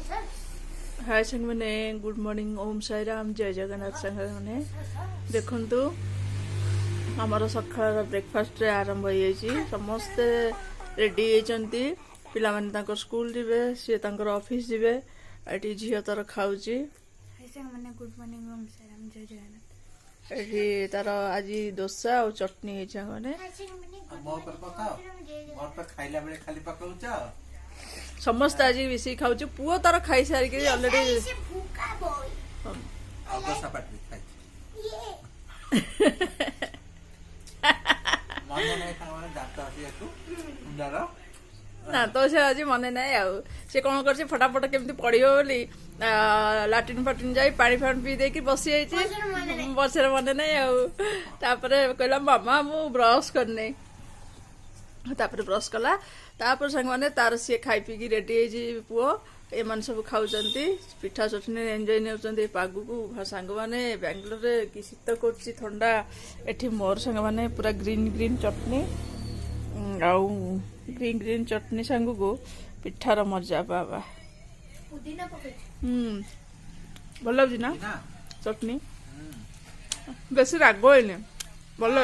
हाय संग मैंने good morning ओम साई राम जय जगन्नाथ संग मैंने देखु आमर सका ब्रेकफास्ट रे आरंभ हो समस्ते रेडी होती पिला माने स्कूल जीवे सी ऑफिस जीवे एटी झील तार खाऊची गुड मॉर्निंग ओम साई राम जय जगन्नाथ एटी तार आज डोसा और चटनी मैंने समस्त आज मिसिक खाऊ पुओ तार खाई सारिक अलरेडी ना तो से आज मन ना सी कौन कर फटाफट केमती पड़ो बोली लाट्रिन फाट्रिन जा पानी फाणी पी दे बसी जाइए बसर मन ना कहला मामा मु ब्रश करने तापर ब्रश कला तापर संग माने तार सी खाई पी रेडी पुओ एम सब खाऊँ पिठा चटनी एंजॉय नौकरी पाग को सांग मैंने बेंगलोर कि शीत कर थंडा एठी मोर सांग मैंने पूरा ग्रीन ग्रीन चटनी आउ ग्रीन ग्रीन चटनी सांग को पिठार मजा बाबा भल लगे ना चटनी बेस राग है भल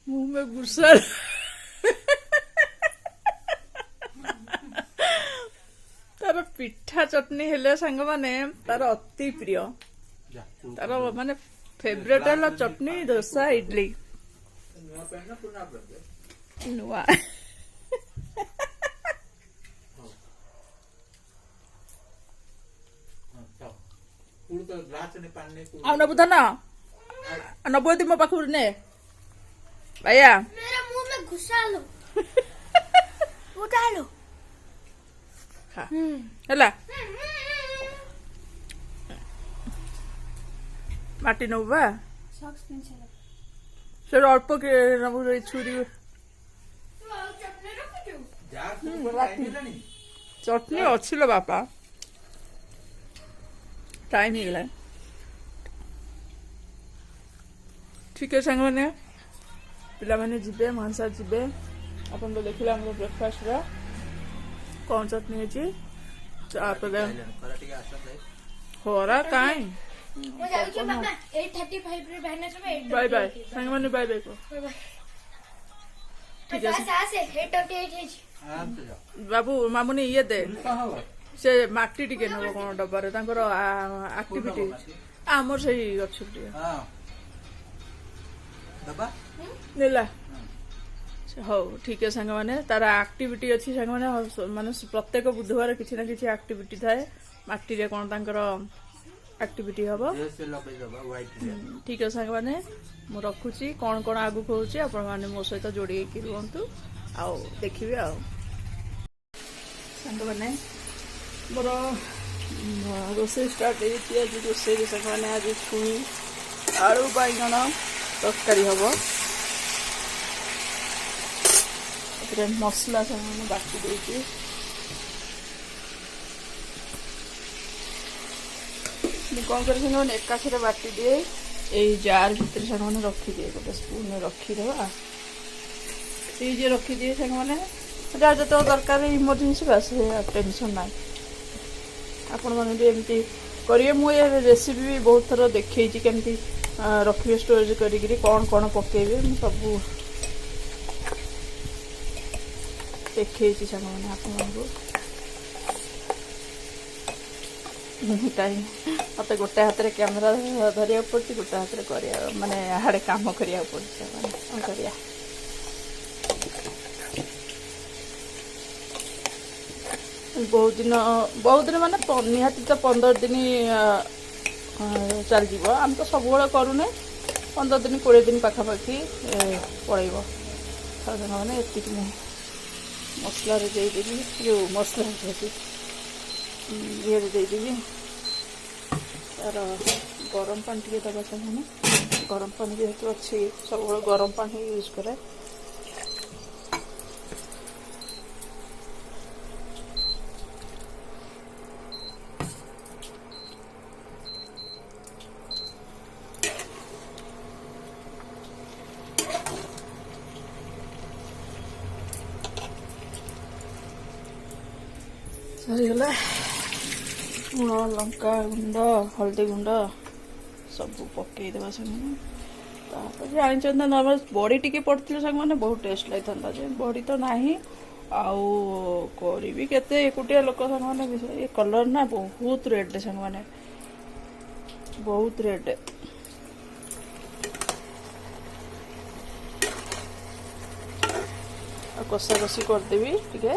मुंह में घुसा तार पिठा चटनी हेले सांग माने तार अति प्रिय तार माने फेवरेट है चटनी डोसा इडली नुआ नबू था ना नबू थी मो पाख ने भैया मेरा मुंह में घुसा लो उठा लो ହେଲା ମାଟି ନବୁ ବା ସେଟା ଅଳ୍ପ ନବୁ ଛୁରୀ ଚଟନି ଅଛି ଲୋ ବାପା टाइम ही गला ठीक है सांग मैंने पिला माने जीवे मानसा जीवे अपन तो देखिले हमर ब्रेकफास्ट रा कौन चटनी है होरा काई बाय बाय सांग मैंने बाय बाय को ठीक है बाबू मामुनी ये दे से माटी टिके नब कौन डबारे आक्टिविटी आमर से अच्छे हो ठीक है सांग मैंने तार आक्टिविटी अच्छी सांग मैंने माने प्रत्येक बुधवार किसी ना किसी आक्टिविटी थाए माटी रे कौन तांकर आक्टिविटी हम ठीक है सांग मैंने मु रखुची कौन कौन आगु कहूँ आपण मैंने मो सहित जोड़ी रुहतु आउ देखिए आउ सांग मैंने मोर रोसे स्टार्ट आज रोसे मैंने आज छुई आलू बैगण तरकारी हम मसला सब बाटी देती कौन कर एकाथरे बाटी दिए यही जार भितर सांग मैंने रखिदिए गोटे स्पून रखीदे फ्रिज रखिदिए सांग मैंने जो दरकार इमरजेन्सी बास टेंशन ना आपण मैंने भी एमती करिए मुझे रेसिपी भी बहुत थर देखी केमती रखिए स्टोरेज करी कौन कौन पकेबे सब देखी सांग मैंने आपको मत गोटे हाथ में कैमेरा धरिया पड़ी गोटे हाथ में कर माने हाड़े काम करिया पड़े करिया बहुत दिन माने निहाती तो 15 दिन चल जीव आम तो सब करूने 15 दिन 20 दिन पाखापाखि पड़ेब मैंने एति मसला देदेवी जो मसला ये देदेवी तार गरम पानी टे दबा चाहिए गरम पानी जेहेतु अच्छी सब गरम पानी यूज करे ସରିଗଲା। ଲୁଣ ଲଙ୍କା ଗୁଣ୍ଡ ହଳଦୀ ଗୁଣ୍ଡ ସବୁ ପକେଇଦେବା ସାଙ୍ଗମାନେ। ତାପରେ ଜାଣିଛନ୍ତି ନର୍ମାଲ ବଡ଼ି ଟିକେ ପଡ଼ିଥିଲେ ସାଙ୍ଗମାନେ ବହୁତ ଟେଷ୍ଟ ଲାଗିଥାନ୍ତା ଯେ ବଡ଼ି ତ ନାହିଁ। ଆଉ କରିବି କେତେ ଏକୁଟିଆ ଲୋକ ସାଙ୍ଗମାନେ। ଏ କଲର୍ ନା ବହୁତ ରେଡ୍ ସାଙ୍ଗମାନେ, ବହୁତ ରେଡ୍। ଆଉ କଷା କଷି କରିଦେବି ଟିକେ,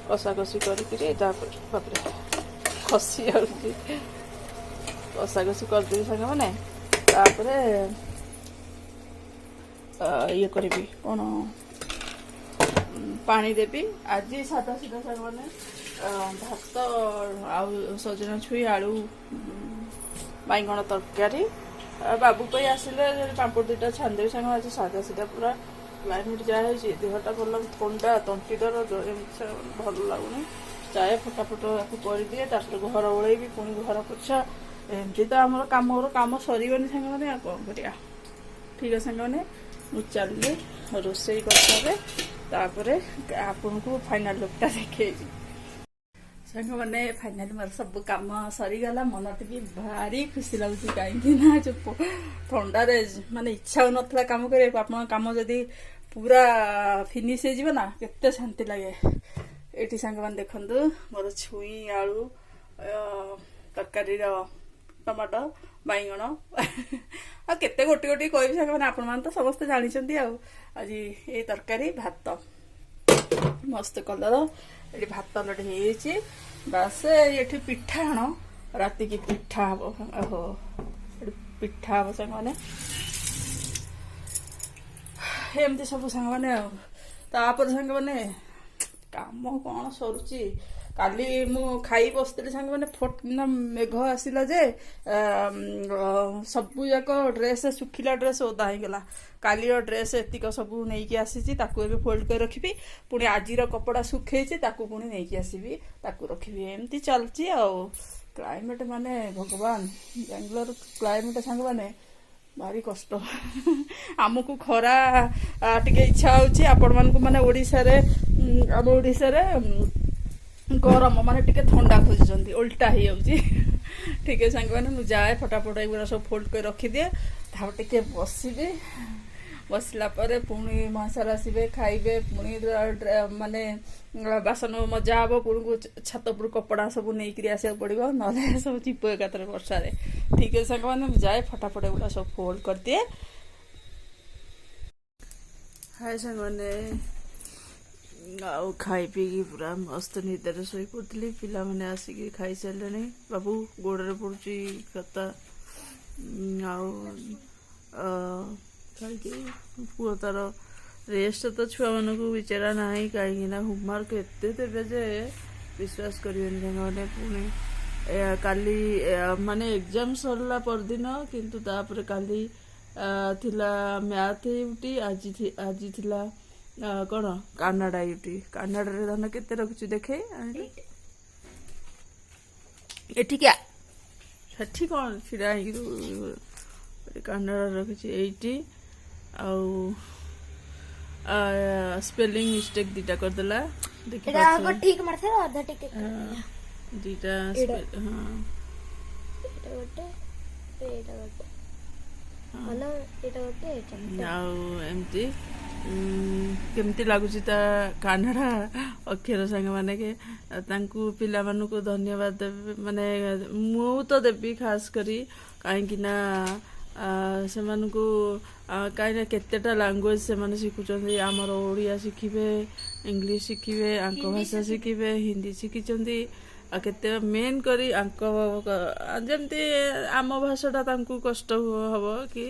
କଷା କଷି କରିକିରି ତାପରେ ବାପରେ ଖସି ଯାଉଛି। କଷା କଷି କରିଦେବି ସାଙ୍ଗମାନେ। ତାପରେ ଇଏ କରିବି କ'ଣ ପାଣି ଦେବି। ଆଜି ସାଧା ସିଧା ସାଙ୍ଗମାନେ ଭାତ ଆଉ ସଜନା ଛୁଇଁ ଆଳୁ ବାଇଗଣ ତରକାରୀ। ବାବୁ ପାଇଁ ଆସିଲେ ପାମ୍ପଡ଼ ଦୁଇଟା ଛାଣିଦେବି ସାଙ୍ଗ। ଆଜି ସାଧା ସିଧା ପୁରା କ୍ଲାଇମେଟ୍ ଯାହା ହେଇଛି ଦେହଟା ଭଲ ଥଣ୍ଡା ତଣ୍ଟି ଦରଜ ଏମିତି ଭଲ ଲାଗୁନି। ଯାଏ ଫଟାଫଟ ତାକୁ କରିଦିଏ। ତାପରେ ଘର ଓଳେଇବି, ପୁଣି ଘର ପୋଛା, ଏମିତି ତ ଆମର କାମ ସରିବନି ସାଙ୍ଗମାନେ। ଆଉ କ'ଣ କରିବା। ଠିକ୍ ଅଛି ସାଙ୍ଗମାନେ, ମୁଁ ଚାଲିଲି ରୋଷେଇ କରିସାରେ ତାପରେ ଆପଣଙ୍କୁ ଫାଇନାଲ୍ ଲୁକ୍ଟା ଦେଖେଇବି। ସାଙ୍ଗମାନେ ଫାଇନାଲି ମୋର ସବୁ କାମ ସରିଗଲା। ମନଟି ବି ଭାରି ଖୁସି ଲାଗୁଛି, କାହିଁକି ନା ଯୋଉ ଥଣ୍ଡାରେ ମାନେ ଇଚ୍ଛା ହଉନଥିଲା କାମ କରିବାକୁ। ଆପଣଙ୍କ କାମ ଯଦି ପୁରା ଫିନିଶ ହେଇଯିବ ନା କେତେ ଶାନ୍ତି ଲାଗେ। ଏଇଠି ସାଙ୍ଗମାନେ ଦେଖନ୍ତୁ ମୋର ଛୁଇଁ ଆଳୁ ତରକାରୀର ଟମାଟୋ ବାଇଗଣ ଆଉ କେତେ ଗୋଟି ଗୋଟି କହିବି ସାଙ୍ଗମାନେ, ଆପଣମାନେ ତ ସମସ୍ତେ ଜାଣିଛନ୍ତି। ଆଉ ଆଜି ଏଇ ତରକାରୀ ଭାତ ମସ୍ତ କଲର। ଏଠି ଭାତ ଲଢ଼ି ହେଇଯାଇଛି। ବାସ୍ ଏଠି ପିଠା ଆଣ ରାତିକି ପିଠା ହବ। ଓହୋ ଏଠି ପିଠା ହବ ସାଙ୍ଗମାନେ। ଏମିତି ସବୁ ସାଙ୍ଗମାନେ। ଆଉ ତାପରେ ସାଙ୍ଗମାନେ କାମ କ'ଣ ସରୁଛି। କାଲି ମୁଁ ଖାଇ ବସିଥିଲି ସାଙ୍ଗମାନେ, ଫଟକିନା ମେଘ ଆସିଲା ଯେ ସବୁ ଯାକ ଡ୍ରେସ୍ ଶୁଖିଲା ଡ୍ରେସ୍ ଓଦା ହେଇଗଲା। କାଲିର ଡ୍ରେସ୍ ଏତିକ ସବୁ ନେଇକି ଆସିଛି, ତାକୁ ଏବେ ଫୋଲ୍ଡ କରି ରଖିବି। ପୁଣି ଆଜିର କପଡ଼ା ଶୁଖେଇଛି, ତାକୁ ପୁଣି ନେଇକି ଆସିବି, ତାକୁ ରଖିବି। ଏମିତି ଚାଲିଛି ଆଉ। କ୍ଲାଇମେଟ୍ ମାନେ ଭଗବାନ, ବାଙ୍ଗାଲୋର କ୍ଲାଇମେଟ୍ ସାଙ୍ଗମାନେ ଭାରି କଷ୍ଟ। ଆମକୁ ଖରା ଟିକେ ଇଚ୍ଛା ହଉଛି, ଆପଣମାନଙ୍କୁ ମାନେ ଓଡ଼ିଶାରେ ଆମ ଓଡ଼ିଶାରେ ଗରମ ମାନେ ଟିକେ ଥଣ୍ଡା ଖୋଜୁଛନ୍ତି, ଓଲଟା ହେଇଯାଉଛି। ଠିକ୍ ଅଛି ସାଙ୍ଗମାନେ, ମୁଁ ଯାଏ ଫଟାଫଟ ଏଗୁଡ଼ା ସବୁ ଫୋଲ୍ଡ କରି ରଖିଦିଏ। ତାପରେ ଟିକେ ବସିବି। ବସିଲା ପରେ ପୁଣି ମହାସାର ଆସିବେ, ଖାଇବେ, ପୁଣି ମାନେ ବାସନ ମଜା ହବ, ପୁଣି ଛାତ ଉପରୁ କପଡ଼ା ସବୁ ନେଇକିରି ଆସିବାକୁ ପଡ଼ିବ, ନହେଲେ ସବୁ ଚିପ ଏକାଥରେ ବର୍ଷାରେ। ଠିକ୍ ଅଛି ସାଙ୍ଗମାନେ, ମୁଁ ଯାଏ ଫଟାଫଟ ଏଗୁଡ଼ା ସବୁ ଫୋଲ୍ଡ କରିଦିଏ। ହାଏ ସାଙ୍ଗମାନେ, ଆଉ ଖାଇ ପିଇକି ପୁରା ମସ୍ତ ନିଦରେ ଶୋଇପଡ଼ିଥିଲି। ପିଲାମାନେ ଆସିକି ଖାଇସାରିଲେଣି। ବାବୁ ଗୋଡ଼ରେ ପଡ଼ୁଛି କଥା। ଆଉ ଖାଇକି ପୁଅ ତାର ରେଷ୍ଟ ତ ଛୁଆମାନଙ୍କୁ ବିଚାରା ନାହିଁ, କାହିଁକି ନା ହୋମୱାର୍କ ଏତେ ଦେବେ ଯେ ବିଶ୍ୱାସ କରିବେନି ସାଙ୍ଗମାନେ। ପୁଣି କାଲି ମାନେ ଏକ୍ଜାମ୍ ସରିଲା ପରଦିନ, କିନ୍ତୁ ତାପରେ କାଲି ଥିଲା ମ୍ୟାଥ୍ ୟୁଟି, ଆଜି ଥିଲା କ'ଣ କାନାଡ଼ା ୟୁଟି। କାନାଡ଼ାରେ ଧନ କେତେ ରଖିଛୁ ଦେଖେ। ଏଠିକା ସେଠି କ'ଣ ଛିଡ଼ା ହେଇକି କାନାଡ଼ାରେ ରଖିଛି 80। ଆଉ ସ୍ପେଲିଂ ମିଷ୍ଟେକ୍ ଦିଟା କରିଦେଲା। ଦିଟା ଆଉ ଏମିତି କେମିତି ଲାଗୁଛି ତା କାନାଡ଼ା ଅକ୍ଷର ସାଙ୍ଗମାନେ। ତାଙ୍କୁ ପିଲାମାନଙ୍କୁ ଧନ୍ୟବାଦ ଦେବି, ମାନେ ମୁଁ ତ ଦେବି ଖାସ କରି, କାହିଁକି ନା ସେମାନଙ୍କୁ କାହିଁକିନା କେତେଟା ଲାଙ୍ଗୁଏଜ ସେମାନେ ଶିଖୁଛନ୍ତି। ଆମର ଓଡ଼ିଆ ଶିଖିବେ, ଇଂଲିଶ ଶିଖିବେ, ଆଙ୍କ ଭାଷା ଶିଖିବେ, ହିନ୍ଦୀ ଶିଖିଛନ୍ତି। ଆଉ କେତେ ମେନ୍ କରି ଆଙ୍କ ଯେମିତି ଆମ ଭାଷାଟା ତାଙ୍କୁ କଷ୍ଟ ହବ କି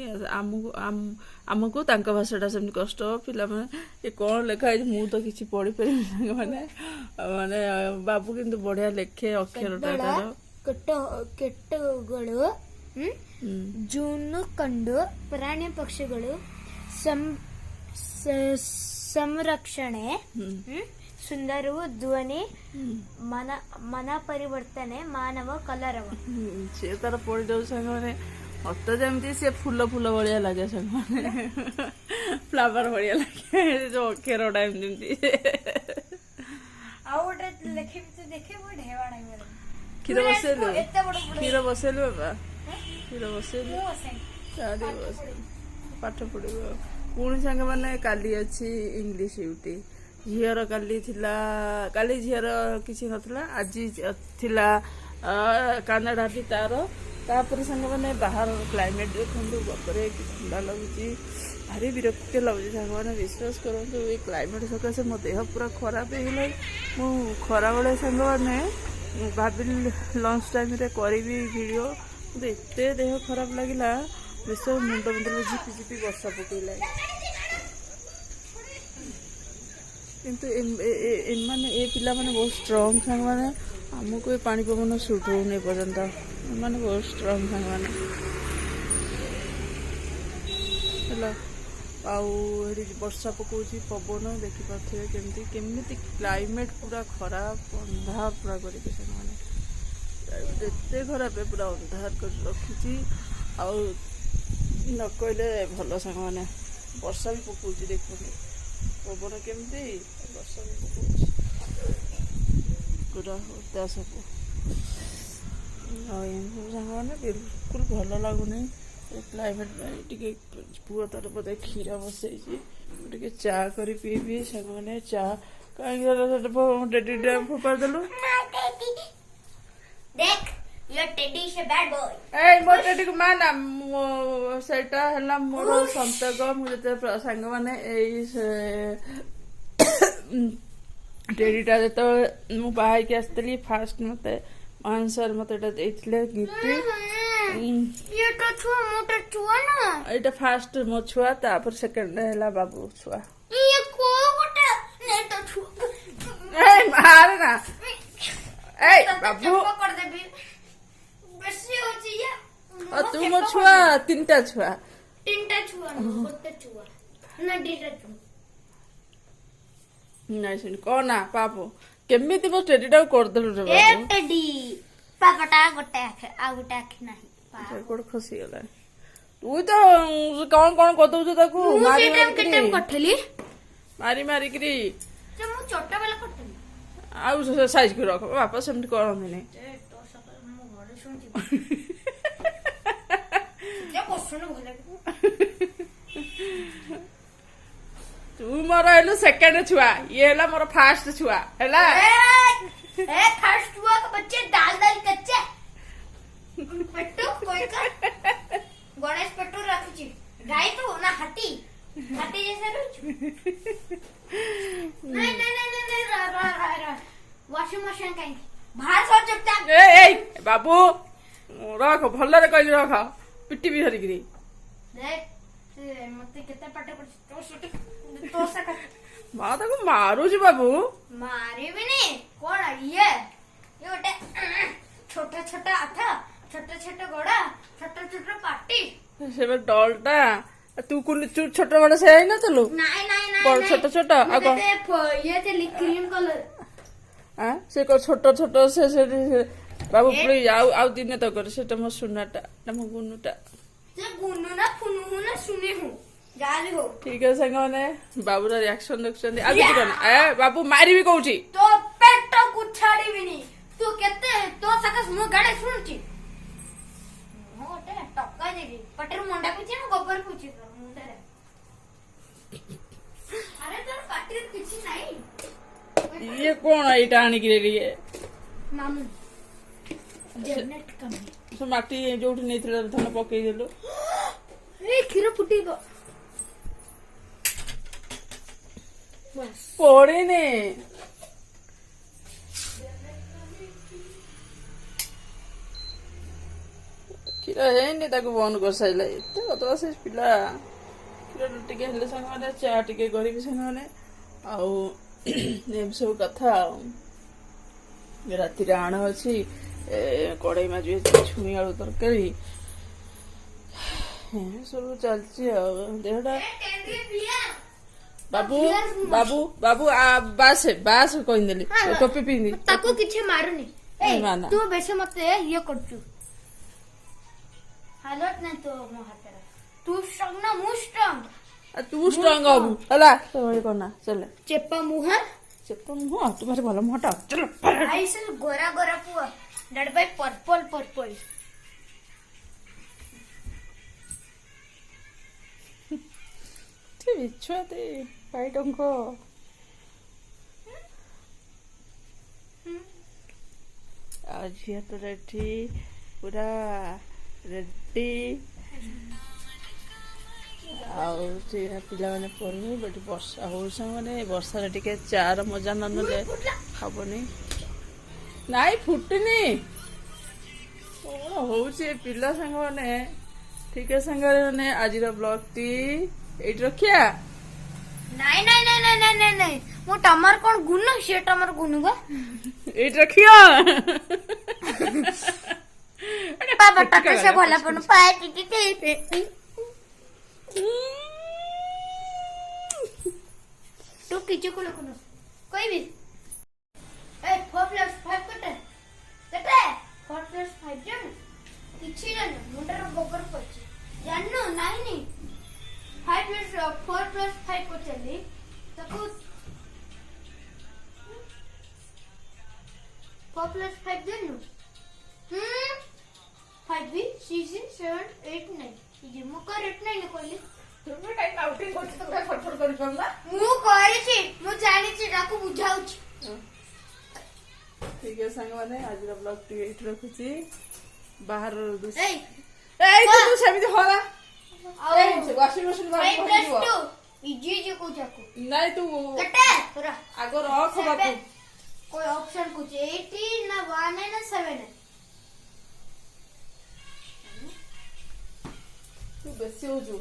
ଆମକୁ ତାଙ୍କ ଭାଷାଟା ସେମିତି କଷ୍ଟ ହବ। ପିଲାମାନେ ଏ କ'ଣ ଲେଖା ହେଇଛି ମୁଁ ତ କିଛି ପଢ଼ିପାରିବି ସାଙ୍ଗମାନେ। ମାନେ ବାବୁ କିନ୍ତୁ ବଢ଼ିଆ ଲେଖେ ଅକ୍ଷରଟା ତାର। ಕೆಟ್ಟಗಳು ಜೂನು ಕಂಡು ಪ್ರಾಣಿ ಪಕ್ಷಿಗಳು ಸಂರಕ್ಷಣೆ ಸುಂದರವು ಧ್ವನಿ ಮನ ಪರಿವರ್ತನೆ ಮಾನವ ಕಲರವ। ସେ ତାର ପଡ଼ିଯାଉ ସାଙ୍ଗମାନେ। ମତେ ଯେମିତି ସେ ଫୁଲ ଭଳିଆ ଲାଗେ ସାଙ୍ଗମାନେ, ଫ୍ଲାୱାର ଭଳିଆ ଲାଗେ ଯୋଉ ଅକ୍ଷରଟା ଏମିତି। ଆଉ ଗୋଟେ ଦେଖେ ଢେବା ଢାଇବ କ୍ଷୀର ବସେଇଲୁ ଏତେ ବଡ ବଡ କ୍ଷୀର ବସେଇଲୁ ବାବା କ୍ଷୀର ବସେଇଲୁ ମୁଁ ବସେଇ ଚା ଟିକେ ବସେଇଲୁ ପାଠ ପଢିବ ପୁଣି ସାଙ୍ଗମାନେ କାଲି ଅଛି ଇଂଲିଶ ୟୁଟି ଝିଅର କାଲି ଥିଲା କାଲି ଝିଅର କିଛି ନଥିଲା ଆଜି ଥିଲା କାନାଡାଟି ତାର ତାପରେ ସାଙ୍ଗମାନେ ବାହାର କ୍ଲାଇମେଟ ଦେଖନ୍ତୁ ବାପରେ କି ଥଣ୍ଡା ଲାଗୁଛି ଭାରି ବିରକ୍ତି ଲାଗୁଛି ସାଙ୍ଗମାନେ ବିଶ୍ୱାସ କରନ୍ତୁ ଏଇ କ୍ଲାଇମେଟ ସକାଶେ ମୋ ଦେହ ପୁରା ଖରାପ ହେଇଗଲା ମୁଁ ଖରାବେଳେ ସାଙ୍ଗମାନେ ଭାବିଲି ଲଞ୍ଚ ଟାଇମରେ କରିବି ଭିଡ଼ିଓ କିନ୍ତୁ ଏତେ ଦେହ ଖରାପ ଲାଗିଲା ବିଶ୍ୱାସ ମୁଣ୍ଡ ମୁଣ୍ଡରେ ଝିପି ଝିପି ବର୍ଷା ପକେଇଲା କିନ୍ତୁ ଏମାନେ ଏ ପିଲାମାନେ ବହୁତ ଷ୍ଟ୍ରଙ୍ଗ ସାଙ୍ଗମାନେ ଆମକୁ ଏ ପାଣି ପବନ ସୁଟ୍ ହଉନି ଏପର୍ଯ୍ୟନ୍ତ ଏମାନେ ବହୁତ ଷ୍ଟ୍ରଙ୍ଗ ସାଙ୍ଗମାନେ ହେଲା ଆଉ ଏଠି ବର୍ଷା ପକଉଛି ପବନ ଦେଖିପାରୁଥିବେ କେମିତି କେମିତି କ୍ଲାଇମେଟ ପୁରା ଖରାପ ଅନ୍ଧାର ପୁରା କରିକି ସେମାନେ ଏତେ ଖରାପ ପୁରା ଅନ୍ଧାର କରି ରଖିଛି ଆଉ ନ କହିଲେ ଭଲ ସାଙ୍ଗମାନେ ବର୍ଷା ବି ପକଉଛି ଦେଖୁନି ପବନ କେମିତି ବର୍ଷା ବି ପକଉଛି ପୁରା ଓଦା ସବୁ ଆଉ ଏମିତି ସାଙ୍ଗମାନେ ବିଲକୁଲ ଭଲ ଲାଗୁନି କ୍ଲାଇମେଟ ପାଇଁ ଟିକେ ପୁଅ ତାର ବୋଧେ କ୍ଷୀର ବସେଇଛି ମୁଁ ଟିକେ ଚା କରି ପିଇବି ସାଙ୍ଗମାନେ ଚା କାହିଁକି ଫୋପାଡ଼ି ଦେଲୁ ମୋ ଟେଡିକୁ ମାନା ସେଇଟା ହେଲା ମୋର ସନ୍ତକ ମୁଁ ଯେତେବେଳେ ସାଙ୍ଗମାନେ ଏଇ ଟେଡିଟା ଯେତେବେଳେ ମୁଁ ବାହା ହେଇକି ଆସିଥିଲି ଫାଷ୍ଟ ମତେ ମହାନ ସାର୍ ମତେ ଏଇଟା ଦେଇଥିଲେ ଗିଫ୍ଟ ଏଇଟା ଫାଷ୍ଟ ମୋ ଛୁଆ ତାପରେ ସେକେଣ୍ଡ ହେଲା ବାବୁ ଛୁଆ ମାରେ ନା ଏଇ ବାବୁ ତୁ ମୋ ଛୁଆ ତିନିଟା ଛୁଆ ନାଇଁ ଶୁଣି କହନା ପାପ କେମିତି ମୋ ଟେଡିଟାକୁ କରିଦେଲୁ ରେ ବାବୁ ପାପଟା ଗୋଟେ ଆଖି ଆଉ ଗୋଟେ ଆଖି ନାହିଁ କୋଉଠି ଖସିଗଲା ତୁ ତ କଣ କଣ କରିଦଉଛୁ ତାକୁ ମାରି ମାରିକିରି ମୁଁ ଛୋଟ ବେলা କରିଥିଲି ଆଉ ସାଇଜ କରି ରଖ ବାପା ସେମିତି କରନ୍ତିନି ତୁ ମୋର ହେଲୁ ସେକେଣ୍ଡ ଛୁଆ ଇଏ ହେଲା ମୋର ଫାଷ୍ଟ ଛୁଆ ହେଲା फर्स्ट हुआ के बच्चे दाल दाल कच्चे पट्टू कोई का गणेश पट्टू रखुची गाय तो ना हटी जैसे रखुची नहीं वॉशिंग मशीन कहीं बाहर सो चुपचाप ए बाबू रख भलरे कहली रख पिटी भी धरिकी देख मते केते पाटे पर तो सका ମା ତାକୁ ମାରୁଛି ବାବୁ ମାରିବିନି କଣ ଇଏ ଗୋଟେ ଛୋଟ ଛୋଟ ହାତ ଛୋଟ ଛୋଟ ଗୋଡ ଛୋଟ ଛୋଟ ପାଟି ସେ ଡଲଟା ତୁ ଛୋଟ ବଡ ସେ ହେଇନଥିଲୁ ନାଇଁ ଛୋଟ ଛୋଟ ଆଉ କଣ ଇଏ ଥିଲି କ୍ରିମ କଲର ସେ ଛୋଟ ଛୋଟ ସେ ବାବୁ ପ୍ଲିଜ ଆଉ ଦିନେ ତ କରେ ସେଟା ମୋ ସୁନାଟା ମୋ ଗୁନୁଟା ଗୁନୁ ନା ଫୁନୁ ନା ସୁନି ହୁ ठीक है साଙ୍ଗମାନେ ବାବୁର ରିଆକ୍ସନ ଦେଖୁଛନ୍ତି ଆଉ କିଛି କହନା ବାବୁ ମାରିବି କହୁଛି ତୋ ପେଟ କୁ ଛାଡିବିନି ତୁ କେତେ ତୋ ସକାଶ ମୁଁ ଗାଡି ଶୁଣୁଛି ମୁଁ ଗୋଟେ ଟକା ଦେବି ପଟରୁ ମୁଣ୍ଡା କୁଚି ନା ଗୋବର କୁଚି ମୁଣ୍ଡରେ ଆରେ ତୋର ପାଟିରେ କିଛି ନାହିଁ ଇଏ କଣ ଏଇଟା ଆଣିକିରି ଇଏ ମାମୁ ଜେନେଟ କମି ସେ ମାଟି ଯୋଉଠି ନେଇଥିଲେ ଧାନ ପକେଇଦେଲୁ ଏ କ୍ଷୀର ଫୁଟିବ ପଡିନି କ୍ଷୀର ହେଇନି ତାକୁ ବନ୍ଦ କରିସାରିଲା ଏତେ ବଦମାସ ପିଲା କ୍ଷୀର ଟିକେ ହେଲେ ସାଙ୍ଗମାନେ ଚା ଟିକେ କରିବି ସାଙ୍ଗମାନେ ଆଉ ଏମିତି ସବୁ କଥା ଆଉ ରାତିରେ ଆଣ ଅଛି କଡେଇ ମାଜିବି ଛୁଇଁ ଆଳୁ ତରକାରୀ ସବୁ ଚାଲିଛି ଆଉ ଦେହଟା ବାବୁ ବାବୁ ବାବୁ ବାସ କହିଦେଲି ଟୋପି ପିନ୍ଧି ତାକୁ କିଛି ମାରୁନି ତୁ ବେଶୀ ମତେ ଇଏ କରୁଛୁ ହାଲତ ନାହିଁ ତୋ ମୋ ହାତରେ ତୁ ଷ୍ଟ୍ରଙ୍ଗ ନା ମୁଁ ଷ୍ଟ୍ରଙ୍ଗ ତୁ ଷ୍ଟ୍ରଙ୍ଗ ହବୁ ହେଲା କନା ଚାଲ ଚେପା ମୁହଁ तो मुह तुम्हारे भल मुहटा चलो आई से गोरा गोरा पुआ डड बाय पर्पल पर्पल छुआ दे पाइटंक झील तो रेडी पूरा रेडी पिला पढ़े बट वर्षा हो मैंने वर्षा टे चार मजा नने हेनी नाई फुटनी कौन हूँ पिला सांग मैंने ठीक है सांग मैंने आज ब्लॉग टी ये रखिया नहीं नहीं नहीं नहीं नहीं नहीं नहीं मो टमार कौन गुन से टमार गुनुगा ये रखिया पापा टट से भला पन पाए टी तू किचु को लकुनो कोई भी ए 4+5 कटे 4+5 जन किछि जन मुंडर बगर पछ जाननु नाही नी 4+5 को चली तको 4+5 जाननु 5 भी 6 7 8 9 ये मो करेक्ट नहीं न कहली तुम टाइम आउटिंग करछ तो काय फटफट कर छला मु करिछि मु जानि छि डाकू बुझाउछि ठीक है संग माने आज ब्लॉग टी एट रखुची बाहर दुस ए तू सेमिति होला और वाशिंग मशीन बाहर पहुंचो 5+2 इजी जी को जाको नहीं तू कटे पूरा आगो रख बापू कोई ऑप्शन कुछ 18 ना 1 है ना 7 है तू बेसी हो जो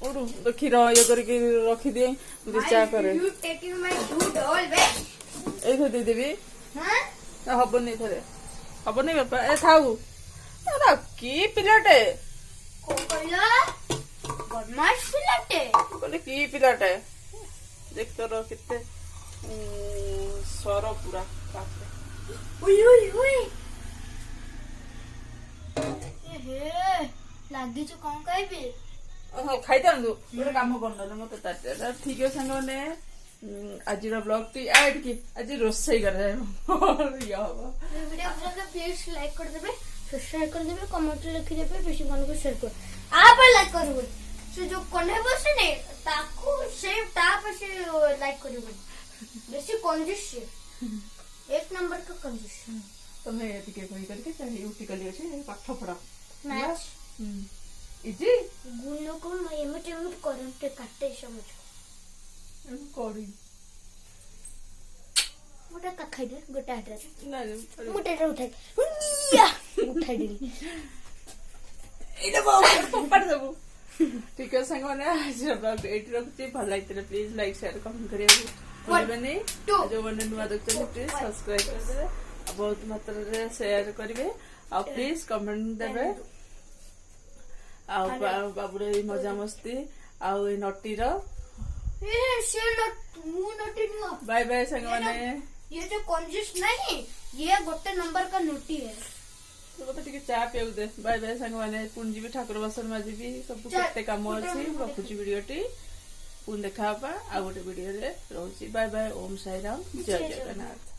ओडू तो खीर ये करके रखी दे मुझे चा करे you taking my food all way ए को दे देबी हां हबनी थरे हबनी बापा ए खाऊ अरे की पिलाटे को कहला बदमाश पिलाटे बोले की पिलाटे देख तो रो कितने सर पूरा पापे उई उई उई हे लागी जो कौन कहबे खाई तू गोटे कम कर मत ठीक है सांग मैंने आज ब्लॉग टी आज रोसे कर वीडियो पसंद प्लीज लाइक कर देबे सब्सक्राइब कर देबे कमेंट लिखि देबे बेसी मन को शेयर कर आप लाइक करबे से जो कोने बसे ने ताको से ताप से लाइक करबे बेसी कंजूस एक नंबर का कंजूस तमे एतिके कहि करके चाहे उठी कली अछि पाठ पढा मैच इजी गुनो को एमट करंट काटे समझ कोडी मोटा का खाइ दे गोटा हटा नहीं मोटा उठाई उठाई दिली एटा बाबू पड़ देबो ठीक है संग माने आज ब्लॉग एट रखछि भल like please like share comment करियो बोलबे जो बने नुआ देखते प्लीज सब्सक्राइब कर देबे बहुत मात्रा रे शेयर करिवे आ प्लीज कमेंट देबे बाबूरे मजा मस्ती आउ नटी बाय बाय संग माने ये जो कंजूस नहीं ये गोटे नंबर का नोटी है तो मत टिके चा पिउ दे बाय बाय संग माने पुंजी भी ठाकुर बसन माजी भी सब केते काम अछि रखुची वीडियो टी पुन देखा आ गोटे वीडियो रे रहउची बाय बाय ओम साई राम जय जगन्नाथ।